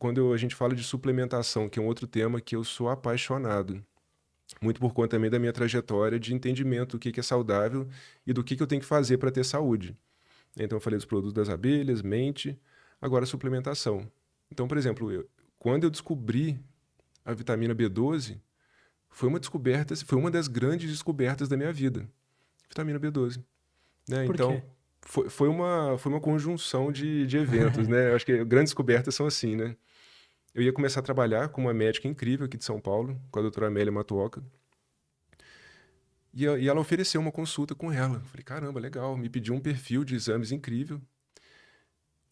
quando a gente fala de suplementação, que é um outro tema que eu sou apaixonado, muito por conta também da minha trajetória de entendimento do que é saudável e do que eu tenho que fazer para ter saúde. Então, eu falei dos produtos das abelhas, mente, agora a suplementação. Então, por exemplo, quando eu descobri a vitamina B12, foi uma descoberta, foi uma das grandes descobertas da minha vida. Vitamina B12, né? Por Então, quê? foi uma conjunção de eventos, né? Eu acho que grandes descobertas são assim, né? Eu ia começar a trabalhar com uma médica incrível aqui de São Paulo, com a doutora Amélia Matuoka, e ela ofereceu uma consulta com ela. Eu falei, caramba, legal. Me pediu um perfil de exames incrível.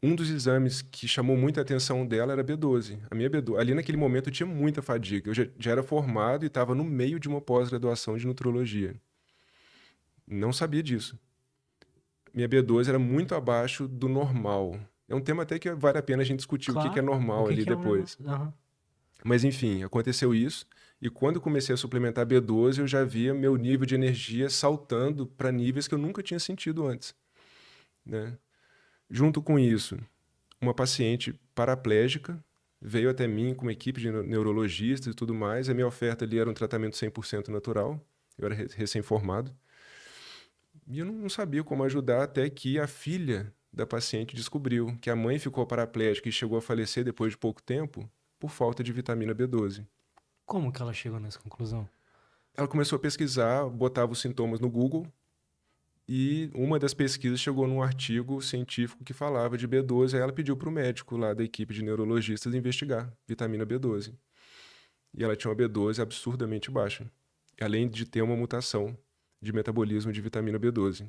Um dos exames que chamou muita atenção dela era B12. A minha B12, ali naquele momento eu tinha muita fadiga. Eu já era formado e estava no meio de uma pós-graduação de nutrologia. Não sabia disso. Minha B12 era muito abaixo do normal. É um tema até que vale a pena a gente discutir o que é Claro. O normal que ali que é um normal? depois. Aham. Mas enfim, aconteceu isso. E quando eu comecei a suplementar B12, eu já via meu nível de energia saltando para níveis que eu nunca tinha sentido antes, né? Junto com isso, uma paciente paraplégica veio até mim com uma equipe de neurologistas e tudo mais. A minha oferta ali era um tratamento 100% natural. Eu era recém-formado. E eu não sabia como ajudar até que a filha da paciente descobriu que a mãe ficou paraplégica e chegou a falecer depois de pouco tempo por falta de vitamina B12. Como que ela chegou nessa conclusão? Ela começou a pesquisar, botava os sintomas no Google e uma das pesquisas chegou num artigo científico que falava de B12. Aí ela pediu para o médico lá da equipe de neurologistas investigar vitamina B12. E ela tinha uma B12 absurdamente baixa, além de ter uma mutação de metabolismo de vitamina B12.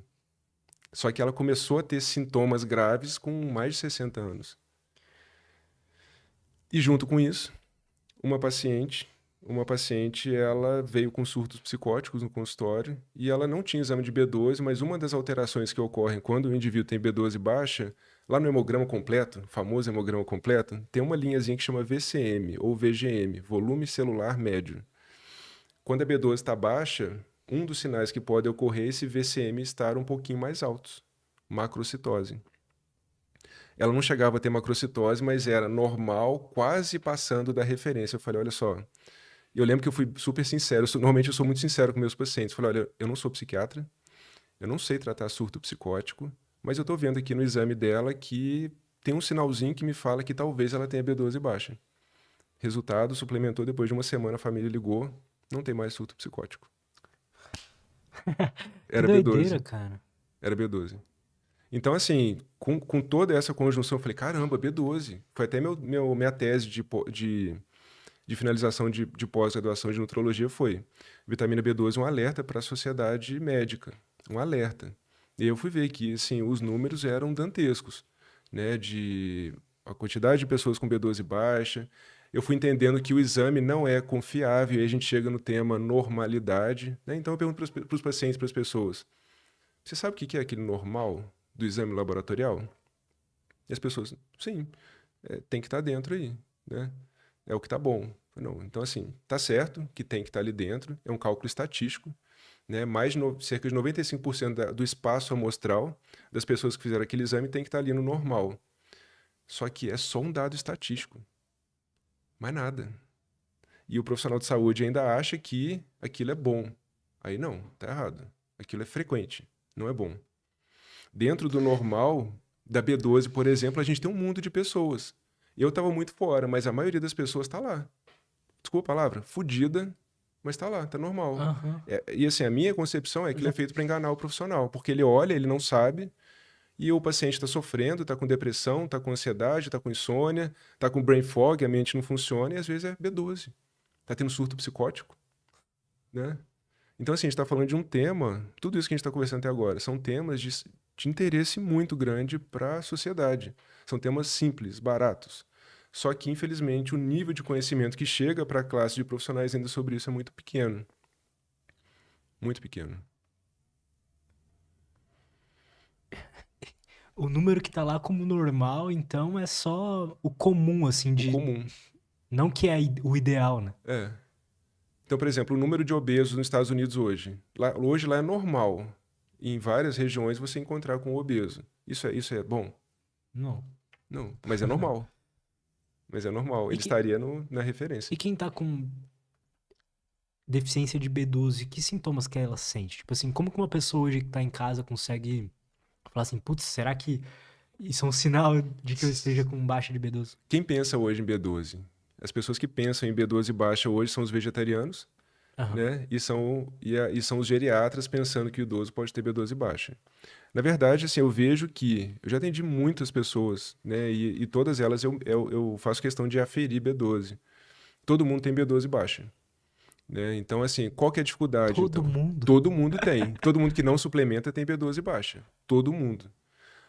Só que ela começou a ter sintomas graves com mais de 60 anos. E junto com isso, uma paciente, uma paciente, ela veio com surtos psicóticos no consultório e ela não tinha exame de B12, mas uma das alterações que ocorrem quando o indivíduo tem B12 baixa, lá no hemograma completo, famoso hemograma completo, tem uma linhazinha que chama VCM ou VGM, volume celular médio. Quando a B12 está baixa, um dos sinais que pode ocorrer é esse VCM estar um pouquinho mais alto, macrocitose. Ela não chegava a ter macrocitose, mas era normal, quase passando da referência. Eu falei, olha só. Eu lembro que eu fui super sincero. Normalmente eu sou muito sincero com meus pacientes. Eu falei, olha, eu não sou psiquiatra, eu não sei tratar surto psicótico, mas eu estou vendo aqui no exame dela que tem um sinalzinho que me fala que talvez ela tenha B12 baixa. Resultado, suplementou depois de uma semana, a família ligou, não tem mais surto psicótico. Que Era doideira, B12. cara. Era B12. Então, assim, com toda essa conjunção, eu falei, caramba, B12. Foi até minha tese de finalização de pós-graduação de nutrologia foi vitamina B12 um alerta para a sociedade médica, um alerta. E eu fui ver que, assim, os números eram dantescos, né, de a quantidade de pessoas com B12 baixa. Eu fui entendendo que o exame não é confiável, e aí a gente chega no tema normalidade, né? Então eu pergunto para os pacientes, para as pessoas, você sabe o que é aquele normal do exame laboratorial? E as pessoas, sim, tem que estar dentro aí, né? É o que está bom. Não, então, assim, tá certo que tem que estar ali dentro, é um cálculo estatístico, né? Cerca de 95% do espaço amostral das pessoas que fizeram aquele exame tem que estar ali no normal. Só que é só um dado estatístico, mais nada. E o profissional de saúde ainda acha que aquilo é bom. Aí não, tá errado. Aquilo é frequente, não é bom. Dentro do normal, da B12, por exemplo, a gente tem um mundo de pessoas. Eu estava muito fora, mas a maioria das pessoas está lá. Desculpa a palavra, fudida, mas está lá, está normal. Aham. E assim, a minha concepção é que ele é Já... feito para enganar o profissional, porque ele olha, ele não sabe, e o paciente está sofrendo, está com depressão, está com ansiedade, está com insônia, está com brain fog, a mente não funciona, e às vezes é B12. Está tendo surto psicótico, né? Então, assim, a gente está falando de um tema, tudo isso que a gente está conversando até agora, são temas de interesse muito grande para a sociedade. São temas simples, baratos. Só que, infelizmente, o nível de conhecimento que chega para a classe de profissionais ainda sobre isso é muito pequeno. Muito pequeno. O número que tá lá como normal, então, é só o comum, assim, O de... comum. Não que é o ideal, né? É. Então, por exemplo, o número de obesos nos Estados Unidos hoje. Hoje lá é normal. E em várias regiões você encontrar com obeso. Isso é bom? Não. Não, mas é normal. Mas é normal. E, Ele estaria na referência. e quem tá com deficiência de B12, que sintomas que ela sente? Tipo assim, como que uma pessoa hoje que tá em casa consegue falar assim, putz, será que isso é um sinal de que eu esteja com baixa de B12? Quem pensa hoje em B12? As pessoas que pensam em B12 baixa hoje são os vegetarianos, Aham. né? E são os geriatras pensando que o idoso pode ter B12 baixa. Na verdade, assim, eu vejo que eu já atendi muitas pessoas, né? E todas elas eu faço questão de aferir B12. Todo mundo tem B12 baixa, né? Então, assim, qual que é a dificuldade, Todo então? mundo? Todo mundo tem. Todo mundo que não suplementa tem B12 baixa. Todo mundo.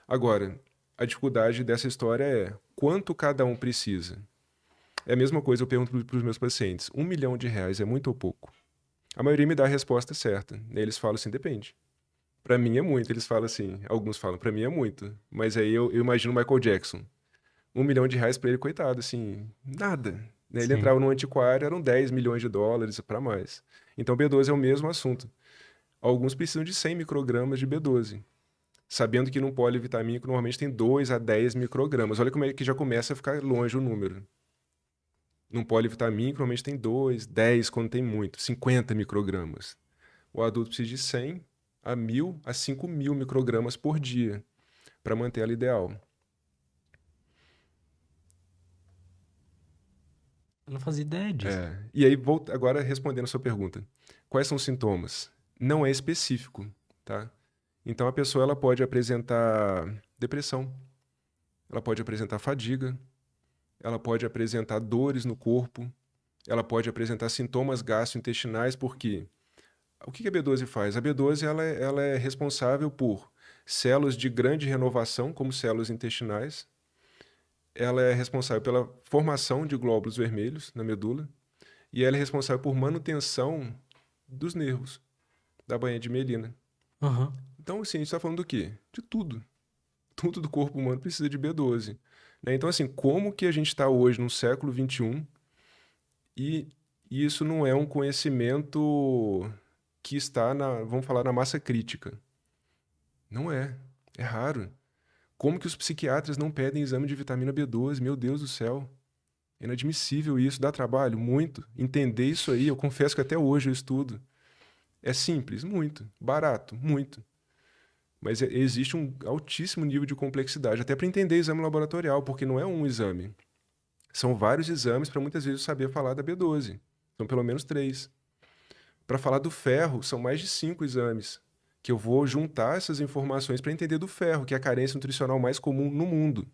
Agora, a dificuldade dessa história é quanto cada um precisa. É a mesma coisa, eu pergunto para os meus pacientes: R$ 1 milhão é muito ou pouco? A maioria me dá a resposta certa, né? Eles falam assim, depende. Para mim é muito, eles falam assim, alguns falam, para mim é muito. Mas aí eu imagino o Michael Jackson. R$ 1 milhão para ele, coitado, assim, nada. Né? Ele Sim. entrava no antiquário, eram 10 milhões de dólares para mais. Então B12 é o mesmo assunto. Alguns precisam de 100 microgramas de B12, sabendo que num polivitamínico normalmente tem 2 a 10 microgramas. Olha como é que já começa a ficar longe o número. Num polivitamínico normalmente tem 2, 10 quando tem muito, 50 microgramas. O adulto precisa de 100 a 1.000 a 5.000 microgramas por dia para manter ela ideal. Eu não fazia ideia disso. E aí, agora respondendo a sua pergunta. Quais são os sintomas? Não é específico, tá? Então, a pessoa ela pode apresentar depressão, ela pode apresentar fadiga, ela pode apresentar dores no corpo, ela pode apresentar sintomas gastrointestinais, porque o que a B12 faz? A B12 ela é responsável por células de grande renovação, como células intestinais. Ela é responsável pela formação de glóbulos vermelhos na medula. E ela é responsável por manutenção dos nervos, da bainha de mielina. Aham. Então, assim, a gente está falando do quê? De tudo. Tudo do corpo humano precisa de B12. Né? Então, assim, como que a gente está hoje no século XXI e isso não é um conhecimento que está vamos falar, na massa crítica? Não é. É raro. Como que os psiquiatras não pedem exame de vitamina B12? Meu Deus do céu. É inadmissível isso. Dá trabalho? Muito. Entender isso aí, eu confesso que até hoje eu estudo. É simples? Muito. Barato? Muito. Mas existe um altíssimo nível de complexidade, até para entender exame laboratorial, porque não é um exame. São vários exames para muitas vezes eu saber falar da B12. São pelo menos 3. Para falar do ferro, são mais de 5 exames, que eu vou juntar essas informações para entender do ferro, que é a carência nutricional mais comum no mundo.